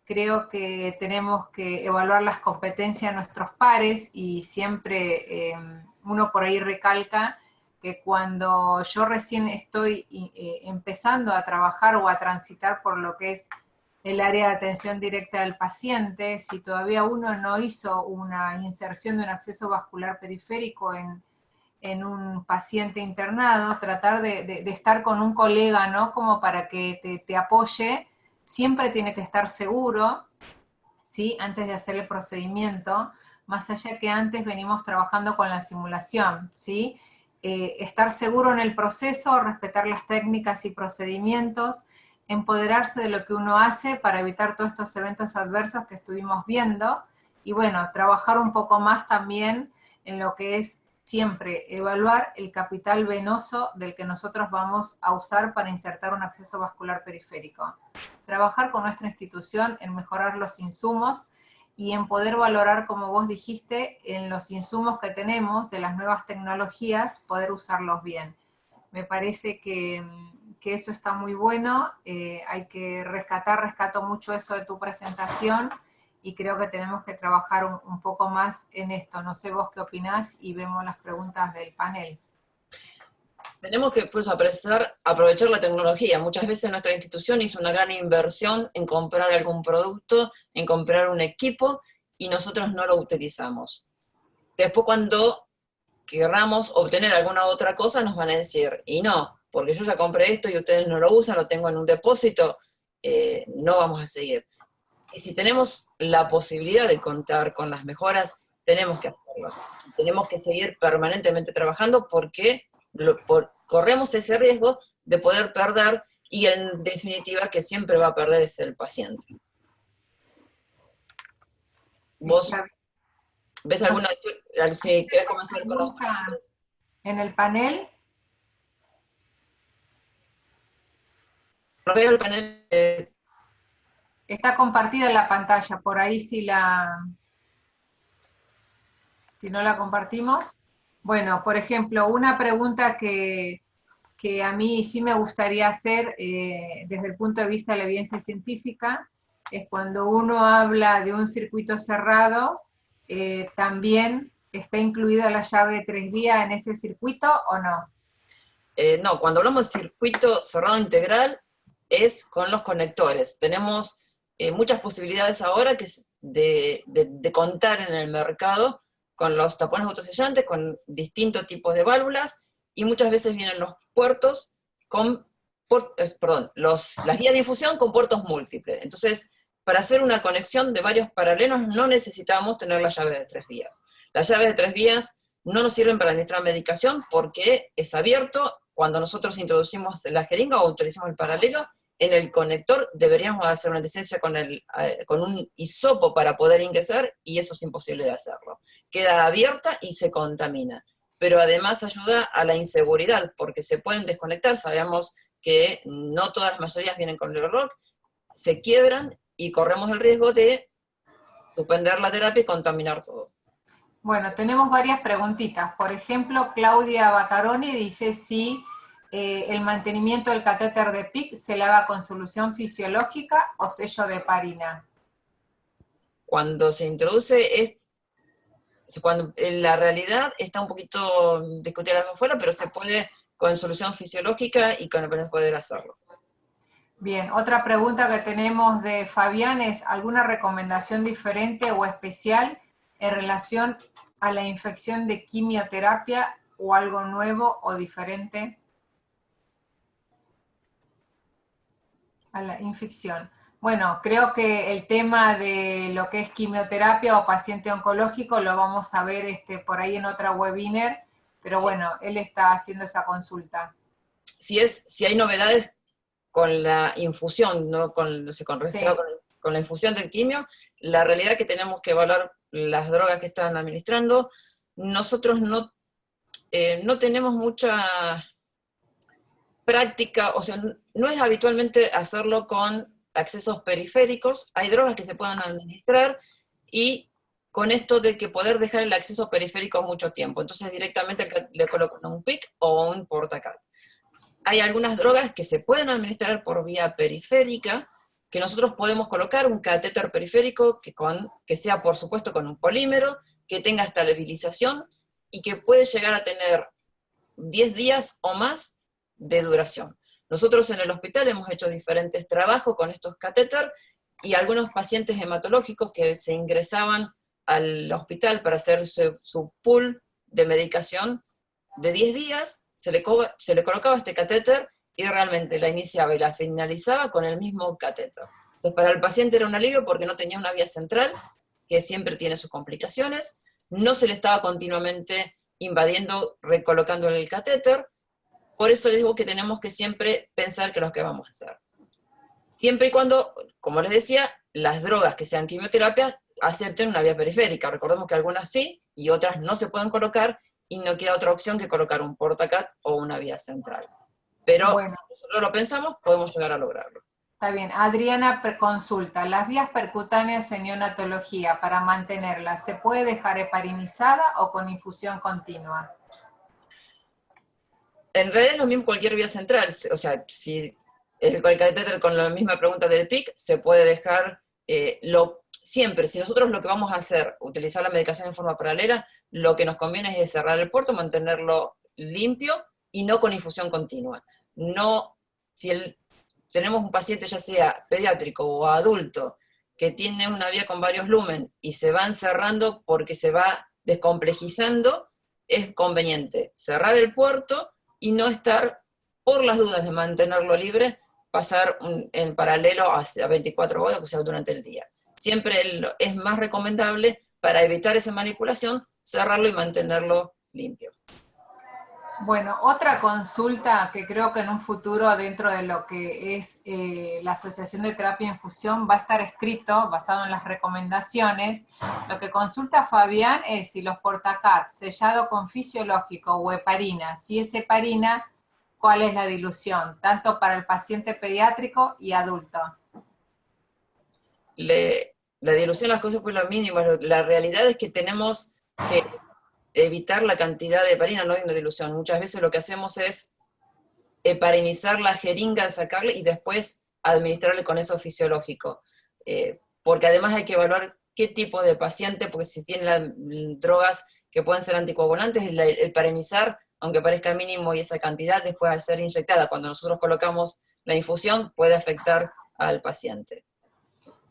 Creo que tenemos que evaluar las competencias de nuestros pares, y siempre uno por ahí recalca que cuando yo recién estoy empezando a trabajar o a transitar por lo que es el área de atención directa del paciente, si todavía uno no hizo una inserción de un acceso vascular periférico en un paciente internado, tratar de estar con un colega, ¿no? Como para que te apoye, siempre tiene que estar seguro, ¿sí? Antes de hacer el procedimiento, más allá que antes venimos trabajando con la simulación, ¿sí? Estar seguro en el proceso, respetar las técnicas y procedimientos, empoderarse de lo que uno hace para evitar todos estos eventos adversos que estuvimos viendo, y bueno, trabajar un poco más también en lo que es siempre evaluar el capital venoso del que nosotros vamos a usar para insertar un acceso vascular periférico. Trabajar con nuestra institución en mejorar los insumos y en poder valorar, como vos dijiste, en los insumos que tenemos de las nuevas tecnologías, poder usarlos bien. Me parece que eso está muy bueno, hay que rescato mucho eso de tu presentación, y creo que tenemos que trabajar un poco más en esto. No sé vos qué opinás, y vemos las preguntas del panel. Tenemos que pues, aprovechar la tecnología. Muchas veces nuestra institución hizo una gran inversión en comprar algún producto, en comprar un equipo, y nosotros no lo utilizamos. Después cuando querramos obtener alguna otra cosa nos van a decir, y no, porque yo ya compré esto y ustedes no lo usan, lo tengo en un depósito, no vamos a seguir. Y si tenemos la posibilidad de contar con las mejoras, tenemos que hacerlo. Tenemos que seguir permanentemente trabajando, porque corremos ese riesgo de poder perder, y en definitiva que siempre va a perder es el paciente. ¿Vos ves alguna? Si querés comenzar con las preguntas. En el panel. No veo el panel. Está compartida la pantalla, por ahí si no la compartimos. Bueno, por ejemplo, una pregunta que a mí sí me gustaría hacer desde el punto de vista de la evidencia científica, es cuando uno habla de un circuito cerrado, ¿también está incluida la llave de 3 vías en ese circuito o no? No, cuando hablamos de circuito cerrado integral es con los conectores. Tenemos muchas posibilidades ahora de contar en el mercado con los tapones autosellantes, con distintos tipos de válvulas, y muchas veces vienen los puertos con, las guías de infusión con puertos múltiples. Entonces, para hacer una conexión de varios paralelos no necesitamos tener la llave de 3 vías. Las llaves de 3 vías no nos sirven para administrar medicación porque es abierto. Cuando nosotros introducimos la jeringa o utilizamos el paralelo, en el conector deberíamos hacer una antisepsia con un hisopo para poder ingresar, y eso es imposible de hacerlo. Queda abierta y se contamina. Pero además ayuda a la inseguridad, porque se pueden desconectar. Sabemos que no todas las mayorías vienen con el rock, se quiebran y corremos el riesgo de suspender la terapia y contaminar todo. Bueno, tenemos varias preguntitas. Por ejemplo, Claudia Baccaroni dice si el mantenimiento del catéter de PIC se lava con solución fisiológica o sello de heparina. Cuando se introduce, cuando en la realidad está un poquito discutida afuera, pero se puede con solución fisiológica y con el poder hacerlo. Bien, otra pregunta que tenemos de Fabián es, ¿alguna recomendación diferente o especial en relación a la infección de quimioterapia o algo nuevo o diferente a la infección? Bueno, creo que el tema de lo que es quimioterapia o paciente oncológico lo vamos a ver por ahí en otra webinar, pero bueno, él está haciendo esa consulta. Si hay novedades con la infusión, no con, no sé, Sí. con la infusión del quimio, la realidad es que tenemos que evaluar las drogas que están administrando. Nosotros no tenemos mucha práctica, o sea, no es habitualmente hacerlo con accesos periféricos. Hay drogas que se pueden administrar y con esto de que poder dejar el acceso periférico mucho tiempo. Entonces directamente le colocan un PIC o un portacat. Hay algunas drogas que se pueden administrar por vía periférica, que nosotros podemos colocar un catéter periférico que sea, por supuesto, con un polímero, que tenga estabilización y que puede llegar a tener 10 días o más de duración. Nosotros en el hospital hemos hecho diferentes trabajos con estos catéter y algunos pacientes hematológicos que se ingresaban al hospital para hacer su pool de medicación de 10 días, se le colocaba este catéter y realmente la iniciaba y la finalizaba con el mismo catéter. Entonces para el paciente era un alivio porque no tenía una vía central, que siempre tiene sus complicaciones, no se le estaba continuamente invadiendo, recolocando el catéter. Por eso les digo que tenemos que siempre pensar qué es lo que vamos a hacer. Siempre y cuando, como les decía, las drogas que sean quimioterapia acepten una vía periférica. Recordemos que algunas sí y otras no se pueden colocar y no queda otra opción que colocar un portacat o una vía central. Pero bueno, si nosotros lo pensamos, podemos llegar a lograrlo. Está bien. Adriana consulta, ¿las vías percutáneas en neonatología para mantenerlas, se puede dejar heparinizada o con infusión continua? En realidad es lo mismo cualquier vía central, o sea, si el catéter con la misma pregunta del PIC, se puede dejar siempre, si nosotros lo que vamos a hacer, utilizar la medicación en forma paralela, lo que nos conviene es cerrar el puerto, mantenerlo limpio y no con infusión continua. No, tenemos un paciente ya sea pediátrico o adulto que tiene una vía con varios lumen y se van cerrando porque se va descomplejizando, es conveniente cerrar el puerto y no estar, por las dudas de mantenerlo libre, pasar en paralelo a 24 horas, o sea, durante el día. Siempre es más recomendable, para evitar esa manipulación, cerrarlo y mantenerlo limpio. Bueno, otra consulta que creo que en un futuro dentro de lo que es la Asociación de Terapia Infusión va a estar escrito, basado en las recomendaciones. Lo que consulta Fabián es si los portacat sellado con fisiológico o heparina, si es heparina, ¿cuál es la dilución? Tanto para el paciente pediátrico y adulto. La dilución de las cosas fue lo mínimo. La realidad es que tenemos que evitar la cantidad de heparina, no hay una dilución. Muchas veces lo que hacemos es heparinizar la jeringa, sacarle y después administrarle con eso fisiológico. Porque además hay que evaluar qué tipo de paciente, porque si tienen drogas que pueden ser anticoagulantes, el heparinizar, aunque parezca mínimo y esa cantidad, después al ser inyectada, cuando nosotros colocamos la infusión, puede afectar al paciente.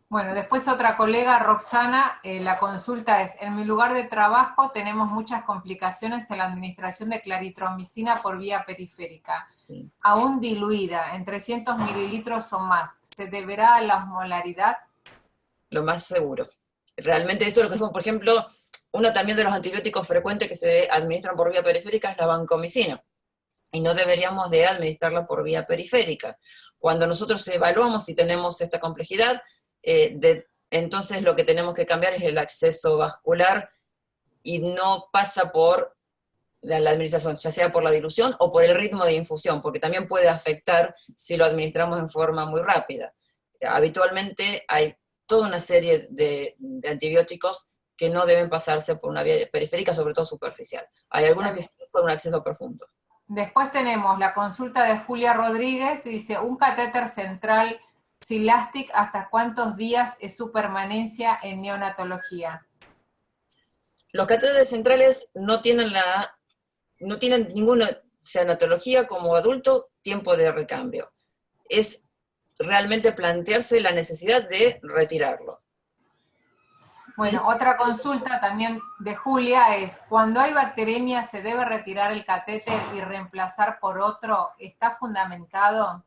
Bueno, después otra colega, Roxana, la consulta es, en mi lugar de trabajo tenemos muchas complicaciones en la administración de claritromicina por vía periférica, sí, aún diluida, en 300 mililitros o más, ¿se deberá a la osmolaridad? Lo más seguro. Realmente esto es lo que es, por ejemplo, uno también de los antibióticos frecuentes que se administran por vía periférica es la vancomicina, y no deberíamos de administrarla por vía periférica. Cuando nosotros evaluamos si tenemos esta complejidad, entonces lo que tenemos que cambiar es el acceso vascular y no pasa por la administración, ya sea por la dilución o por el ritmo de infusión, porque también puede afectar si lo administramos en forma muy rápida. Habitualmente hay toda una serie de antibióticos que no deben pasarse por una vía periférica, sobre todo superficial. Hay algunos que sí con un acceso profundo. Después tenemos la consulta de Julia Rodríguez, dice, un catéter central Silastic, ¿hasta cuántos días es su permanencia en neonatología? Los catéteres centrales no tienen ninguna neonatología como adulto tiempo de recambio. Es realmente plantearse la necesidad de retirarlo. Bueno, otra consulta también de Julia es, cuando hay bacteremia, ¿se debe retirar el catéter y reemplazar por otro? ¿Está fundamentado?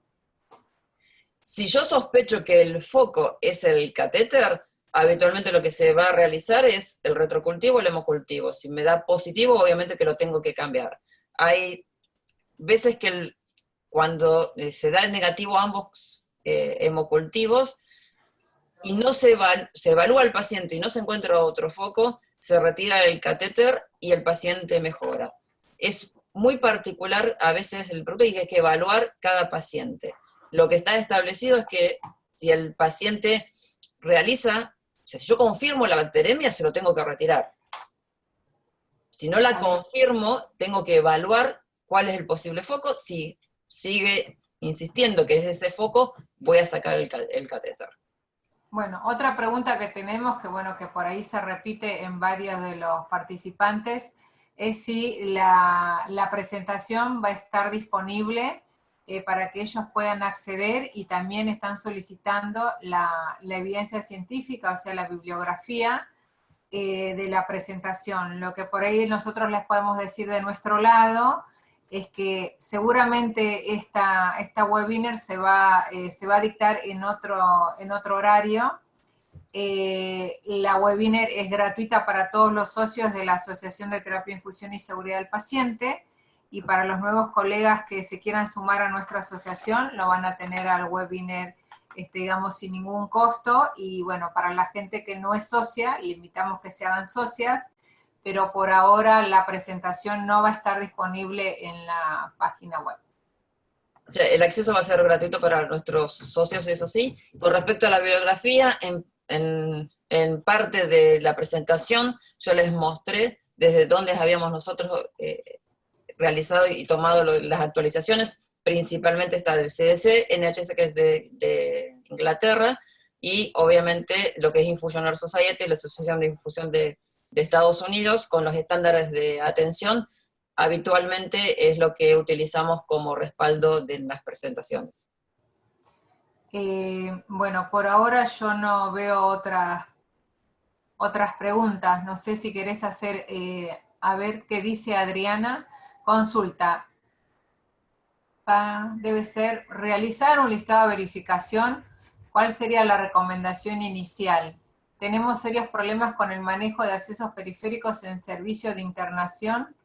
Si yo sospecho que el foco es el catéter, habitualmente lo que se va a realizar es el retrocultivo o el hemocultivo. Si me da positivo, obviamente que lo tengo que cambiar. Hay veces que cuando se da el negativo a ambos hemocultivos, y no se evalúa al paciente y no se encuentra otro foco, se retira el catéter y el paciente mejora. Es muy particular a veces el producto y hay que evaluar cada paciente. Lo que está establecido es que si el paciente realiza, o sea, si yo confirmo la bacteremia, se lo tengo que retirar. Si no la confirmo, tengo que evaluar cuál es el posible foco. Si sigue insistiendo que es ese foco, voy a sacar el catéter. Bueno, otra pregunta que tenemos, que bueno, que por ahí se repite en varios de los participantes, es si la presentación va a estar disponible para que ellos puedan acceder, y también están solicitando la evidencia científica, o sea, la bibliografía de la presentación. Lo que por ahí nosotros les podemos decir de nuestro lado es que seguramente esta webinar se va a dictar en otro horario. La webinar es gratuita para todos los socios de la Asociación de Terapia, Infusión y Seguridad del Paciente, y para los nuevos colegas que se quieran sumar a nuestra asociación, lo van a tener al webinar, digamos, sin ningún costo. Y bueno, para la gente que no es socia, le invitamos que se hagan socias, pero por ahora la presentación no va a estar disponible en la página web. O sea, el acceso va a ser gratuito para nuestros socios, eso sí. Con respecto a la bibliografía, en parte de la presentación yo les mostré desde dónde habíamos nosotros realizado y tomado las actualizaciones. Principalmente está del CDC, NHS, que es de Inglaterra, y obviamente lo que es Infusioner Society, la Asociación de Infusión de Estados Unidos, con los estándares de atención. Habitualmente es lo que utilizamos como respaldo de las presentaciones. Bueno, por ahora yo no veo otras preguntas. No sé si querés hacer, a ver qué dice Adriana. Consulta. Debe ser realizar un listado de verificación. ¿Cuál sería la recomendación inicial? Tenemos serios problemas con el manejo de accesos periféricos en servicio de internación.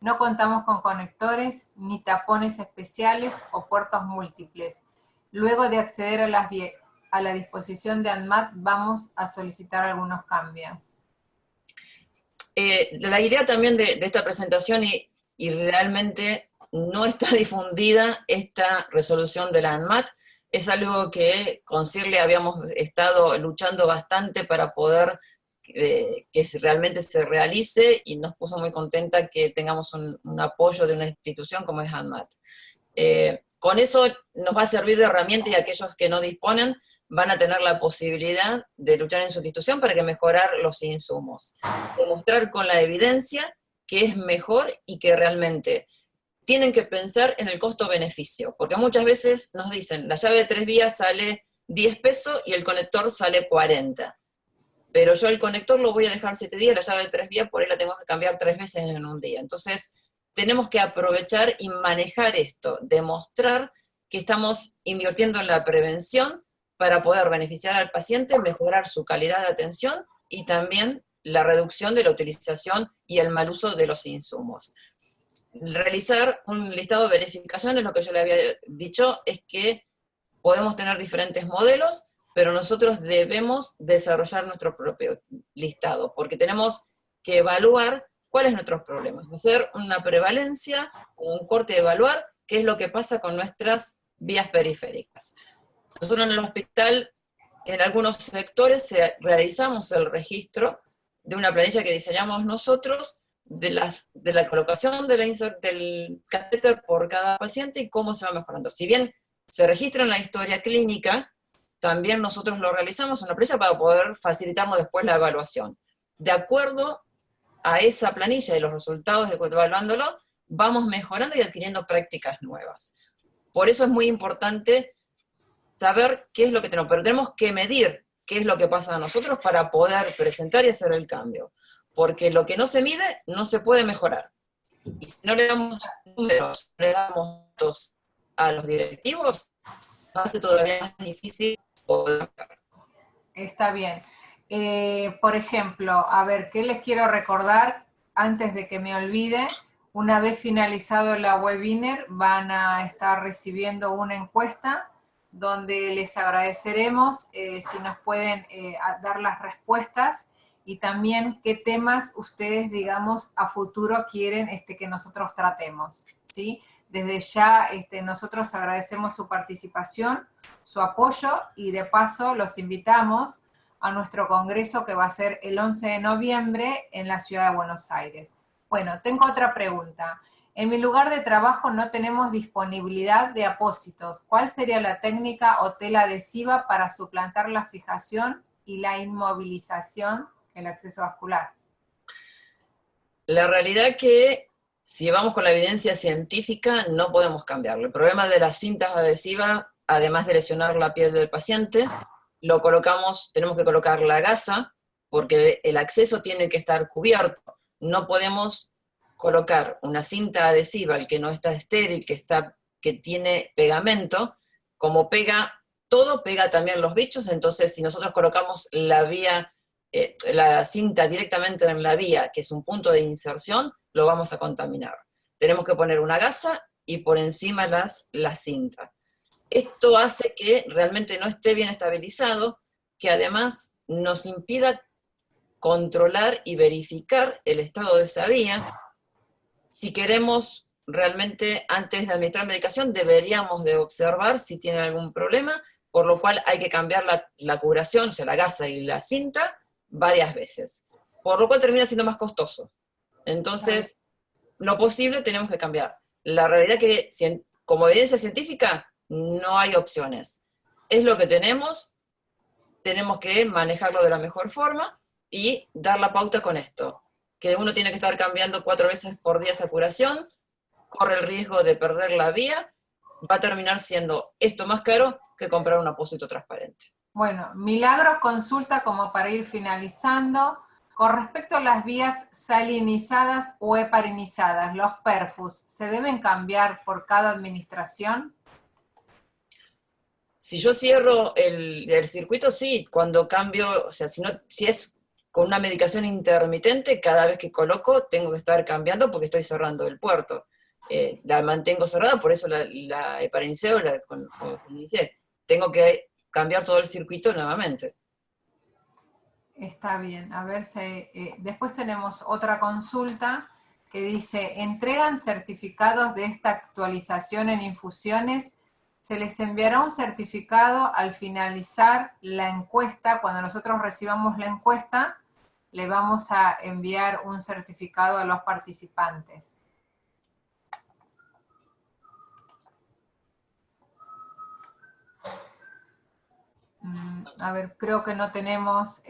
No contamos con conectores, ni tapones especiales o puertos múltiples. Luego de acceder a la disposición de ANMAT, vamos a solicitar algunos cambios. La idea también de esta presentación, y realmente no está difundida esta resolución de la ANMAT, es algo que con CIRLE habíamos estado luchando bastante para poder que realmente se realice, y nos puso muy contenta que tengamos un apoyo de una institución como es ANMAT. Con eso nos va a servir de herramienta, y aquellos que no disponen van a tener la posibilidad de luchar en su institución para que mejorar los insumos. Demostrar con la evidencia que es mejor y que realmente tienen que pensar en el costo-beneficio, porque muchas veces nos dicen, la llave de 3 vías sale 10 pesos y el conector sale 40. Pero yo el conector lo voy a dejar 7 días, la llave de 3 vías por ahí la tengo que cambiar 3 veces en un día. Entonces, tenemos que aprovechar y manejar esto, demostrar que estamos invirtiendo en la prevención para poder beneficiar al paciente, mejorar su calidad de atención y también la reducción de la utilización y el mal uso de los insumos. Realizar un listado de verificaciones, lo que yo le había dicho, es que podemos tener diferentes modelos, pero nosotros debemos desarrollar nuestro propio listado, porque tenemos que evaluar cuáles son nuestros problemas. Hacer una prevalencia, un corte de evaluar qué es lo que pasa con nuestras vías periféricas. Nosotros en el hospital, en algunos sectores, realizamos el registro de una planilla que diseñamos nosotros de la colocación del catéter por cada paciente y cómo se va mejorando. Si bien se registra en la historia clínica, también nosotros lo realizamos en una planilla para poder facilitarnos después la evaluación. De acuerdo a esa planilla y los resultados de evaluándolo, vamos mejorando y adquiriendo prácticas nuevas. Por eso es muy importante saber qué es lo que tenemos, pero tenemos que medir qué es lo que pasa a nosotros para poder presentar y hacer el cambio. Porque lo que no se mide no se puede mejorar. Y si no le damos números, no le damos datos a los directivos, va a ser todavía más difícil poder mejorar. Está bien. Por ejemplo, a ver, ¿qué les quiero recordar antes de que me olvide? Una vez finalizado la webinar, van a estar recibiendo una encuesta donde les agradeceremos si nos pueden dar las respuestas y también qué temas ustedes, digamos, a futuro quieren que nosotros tratemos, ¿sí? Desde ya nosotros agradecemos su participación, su apoyo y de paso los invitamos a nuestro congreso que va a ser el 11 de noviembre en la ciudad de Buenos Aires. Bueno, tengo otra pregunta. En mi lugar de trabajo no tenemos disponibilidad de apósitos. ¿Cuál sería la técnica o tela adhesiva para suplantar la fijación y la inmovilización, el acceso vascular? La realidad que si vamos con la evidencia científica no podemos cambiarlo. El problema de las cintas adhesivas, además de lesionar la piel del paciente, tenemos que colocar la gasa, porque el acceso tiene que estar cubierto. No podemos colocar una cinta adhesiva, el que no está estéril, que tiene pegamento, como pega todo, pega también los bichos, entonces si nosotros colocamos la cinta directamente en la vía, que es un punto de inserción, lo vamos a contaminar. Tenemos que poner una gasa y por encima la cinta. Esto hace que realmente no esté bien estabilizado, que además nos impida controlar y verificar el estado de esa vía. Si queremos realmente, antes de administrar medicación, deberíamos de observar si tiene algún problema, por lo cual hay que cambiar la curación, o sea, la gasa y la cinta, varias veces. Por lo cual termina siendo más costoso. Entonces, lo posible tenemos que cambiar. La realidad que, como evidencia científica, no hay opciones. Es lo que tenemos que manejarlo de la mejor forma y dar la pauta con esto. Que uno tiene que estar cambiando 4 veces por día esa curación, corre el riesgo de perder la vía, va a terminar siendo esto más caro que comprar un apósito transparente. Bueno, Milagros consulta como para ir finalizando. Con respecto a las vías salinizadas o heparinizadas, los perfus, ¿se deben cambiar por cada administración? Si yo cierro el circuito, sí, cuando cambio, o sea, si es con una medicación intermitente, cada vez que coloco tengo que estar cambiando porque estoy cerrando el puerto. La mantengo cerrada, por eso la heparinicé o como se dice, tengo que cambiar todo el circuito nuevamente. Está bien, a ver si... después tenemos otra consulta que dice, ¿entregan certificados de esta actualización en infusiones? ¿Se les enviará un certificado al finalizar la encuesta? Cuando nosotros recibamos la encuesta, le vamos a enviar un certificado a los participantes. A ver, creo que no tenemos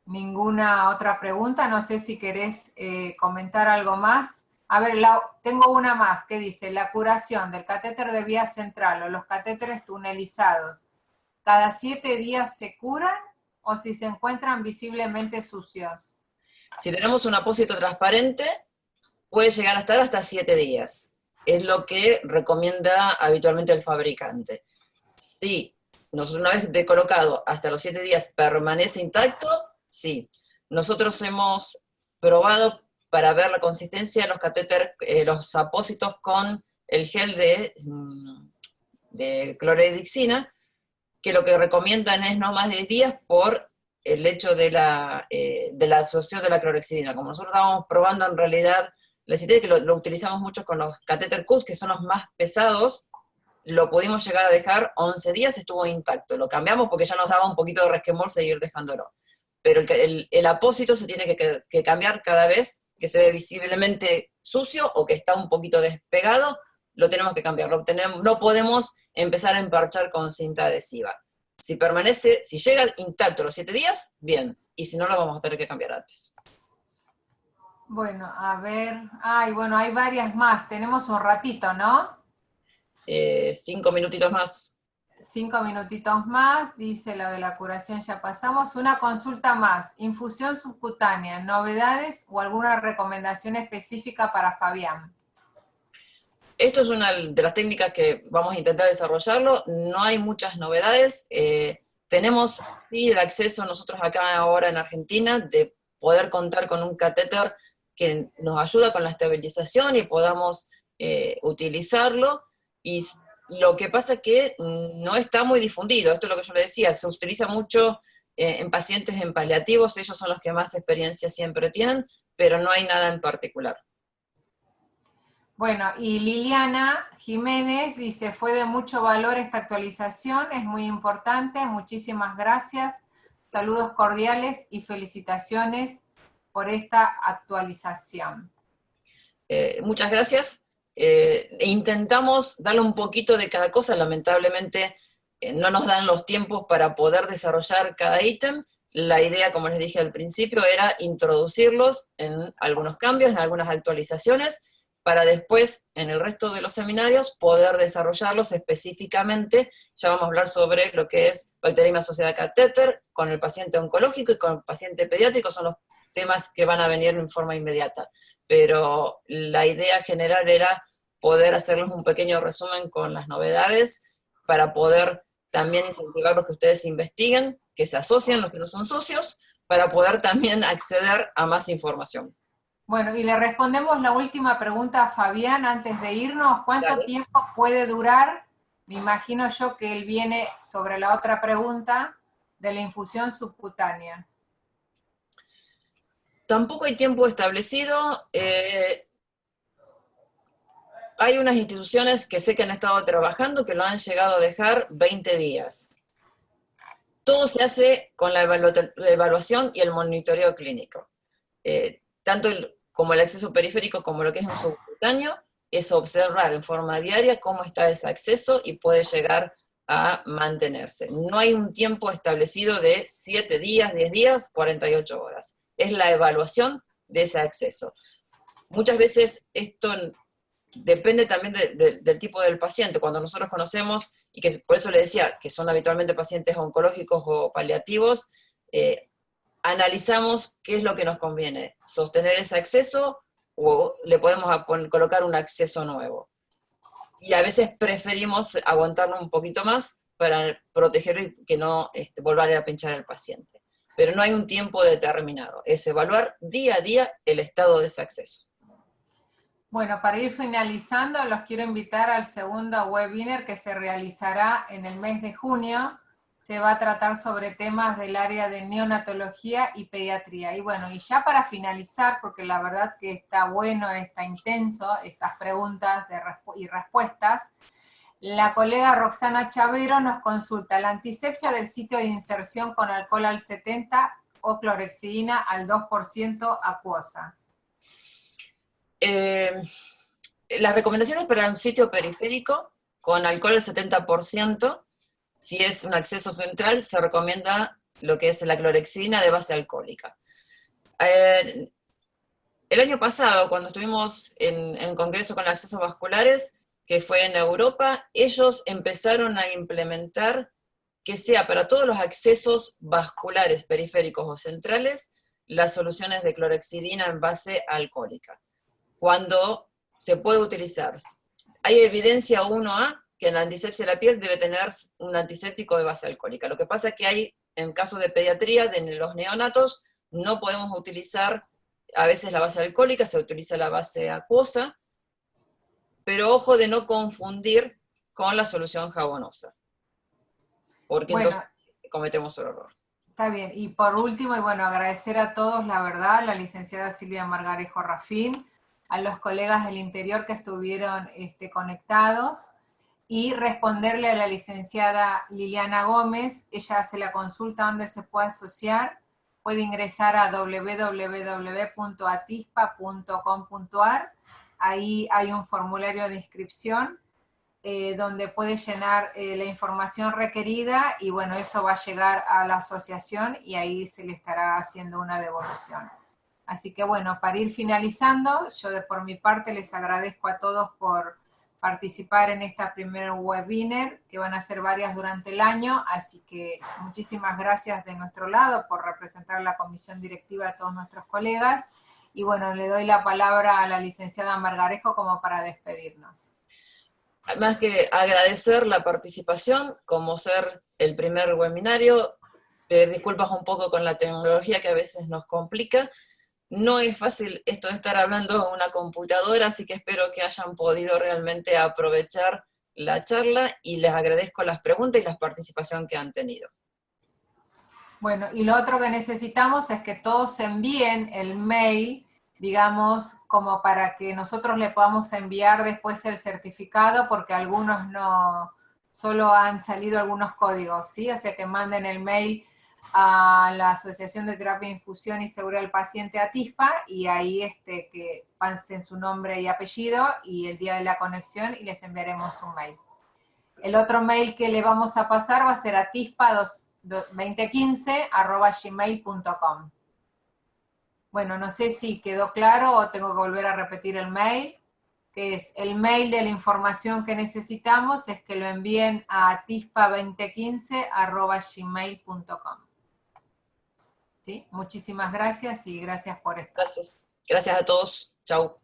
ninguna otra pregunta. No sé si querés comentar algo más. A ver, tengo una más que dice, la curación del catéter de vía central o los catéteres tunelizados, ¿cada 7 días se curan o si se encuentran visiblemente sucios? Si tenemos un apósito transparente, puede llegar a estar hasta 7 días. Es lo que recomienda habitualmente el fabricante. Si una vez colocado hasta los 7 días permanece intacto, sí. Nosotros hemos probado para ver la consistencia de los catéteres, los apósitos con el gel de cloredixina, que lo que recomiendan es no más de 10 días por el hecho de la absorción de la clorexidina. Como nosotros estábamos probando en realidad, les cité que lo utilizamos mucho con los catéter Q, que son los más pesados, lo pudimos llegar a dejar 11 días, estuvo intacto. Lo cambiamos porque ya nos daba un poquito de resquemor seguir dejándolo. Pero el apósito se tiene que cambiar cada vez que se ve visiblemente sucio o que está un poquito despegado, lo tenemos que cambiar. No podemos empezar a emparchar con cinta adhesiva. Si permanece, si llega intacto los 7 días, bien. Y si no, lo vamos a tener que cambiar antes. Bueno, a ver. Ay, bueno, hay varias más. Tenemos un ratito, ¿no? 5 minutitos más. 5 minutitos más, dice la de la curación, ya pasamos. Una consulta más. Infusión subcutánea, ¿novedades o alguna recomendación específica para Fabián? Esto es una de las técnicas que vamos a intentar desarrollarlo. No hay muchas novedades. Tenemos sí el acceso nosotros acá ahora en Argentina de poder contar con un catéter que nos ayuda con la estabilización y podamos utilizarlo. Y lo que pasa es que no está muy difundido. Esto es lo que yo le decía. Se utiliza mucho en pacientes en paliativos. Ellos son los que más experiencia siempre tienen, pero no hay nada en particular. Bueno, y Liliana Jiménez dice, fue de mucho valor esta actualización, es muy importante, muchísimas gracias, saludos cordiales y felicitaciones por esta actualización. Muchas gracias. Intentamos darle un poquito de cada cosa, lamentablemente no nos dan los tiempos para poder desarrollar cada ítem. La idea, como les dije al principio, era introducirlos en algunos cambios, en algunas actualizaciones, para después, en el resto de los seminarios, poder desarrollarlos específicamente. Ya vamos a hablar sobre lo que es bacteriemia asociada a catéter, con el paciente oncológico y con el paciente pediátrico, son los temas que van a venir en forma inmediata. Pero la idea general era poder hacerles un pequeño resumen con las novedades, para poder también incentivar los que ustedes investiguen, que se asocien, los que no son socios, para poder también acceder a más información. Bueno, y le respondemos la última pregunta a Fabián antes de irnos. ¿Cuánto Dale. tiempo puede durar? Me imagino yo que él viene sobre la otra pregunta de la infusión subcutánea. Tampoco hay tiempo establecido. Hay unas instituciones que sé que han estado trabajando que lo han llegado a dejar 20 días. Todo se hace con la evaluación y el monitoreo clínico. Tanto como el acceso periférico como lo que es un subcutáneo, es observar en forma diaria cómo está ese acceso y puede llegar a mantenerse. No hay un tiempo establecido de 7 días, 10 días, 48 horas. Es la evaluación de ese acceso. Muchas veces esto depende también del tipo del paciente. Cuando nosotros conocemos, y que por eso le decía que son habitualmente pacientes oncológicos o paliativos, analizamos qué es lo que nos conviene, sostener ese acceso o le podemos colocar un acceso nuevo. Y a veces preferimos aguantarnos un poquito más para protegerlo y que no vuelva a pinchar al paciente. Pero no hay un tiempo determinado, es evaluar día a día el estado de ese acceso. Bueno, para ir finalizando, los quiero invitar al segundo webinar que se realizará en el mes de junio. Se va a tratar sobre temas del área de neonatología y pediatría. Y bueno, y ya para finalizar, porque la verdad que está bueno, está intenso, estas preguntas y respuestas, la colega Roxana Chavero nos consulta la antisepsia del sitio de inserción con alcohol al 70 o clorexidina al 2% acuosa. Las recomendaciones para un sitio periférico con alcohol al 70%, si es un acceso central, se recomienda lo que es la clorexidina de base alcohólica. El año pasado, cuando estuvimos en congreso con accesos vasculares, que fue en Europa, ellos empezaron a implementar que sea para todos los accesos vasculares, periféricos o centrales, las soluciones de clorexidina en base alcohólica, cuando se puede utilizar. Hay evidencia 1A que en la antisepsia de la piel debe tener un antiséptico de base alcohólica. Lo que pasa es que hay, en caso de pediatría, de los neonatos, no podemos utilizar a veces la base alcohólica, se utiliza la base acuosa, pero ojo de no confundir con la solución jabonosa, porque Bueno, entonces cometemos el error. está bien. Y por último, y bueno, agradecer a todos, la verdad, la licenciada Silvia Margarejo Rafín, a los colegas del interior que estuvieron conectados, y responderle a la licenciada Liliana Gómez. Ella hace la consulta donde se puede asociar, puede ingresar a www.atispa.com.ar. Ahí hay un formulario de inscripción donde puede llenar la información requerida y bueno, eso va a llegar a la asociación y ahí se le estará haciendo una devolución. Así que bueno, para ir finalizando, yo por mi parte les agradezco a todos por participar en esta primer webinar, que van a ser varias durante el año, así que muchísimas gracias de nuestro lado por representar a la comisión directiva a todos nuestros colegas, y bueno, le doy la palabra a la licenciada Margarejo como para despedirnos. Más que agradecer la participación, como ser el primer webinario, pedir disculpas un poco con la tecnología que a veces nos complica. No es fácil esto de estar hablando en una computadora, así que espero que hayan podido realmente aprovechar la charla y les agradezco las preguntas y la participación que han tenido. Bueno, y lo otro que necesitamos es que todos envíen el mail, digamos, como para que nosotros le podamos enviar después el certificado, porque algunos no, solo han salido algunos códigos, ¿sí? O sea, que manden el mail a la Asociación de Terapia de Infusión y Seguridad del Paciente ATISPA, y ahí que pasen su nombre y apellido y el día de la conexión y les enviaremos un mail. El otro mail que le vamos a pasar va a ser atispa2015@gmail.com. Bueno, no sé si quedó claro o tengo que volver a repetir el mail, que es el mail de la información que necesitamos, es que lo envíen a atispa2015@gmail.com. ¿Sí? Muchísimas gracias y gracias por estar. Gracias. Gracias a todos. Chau.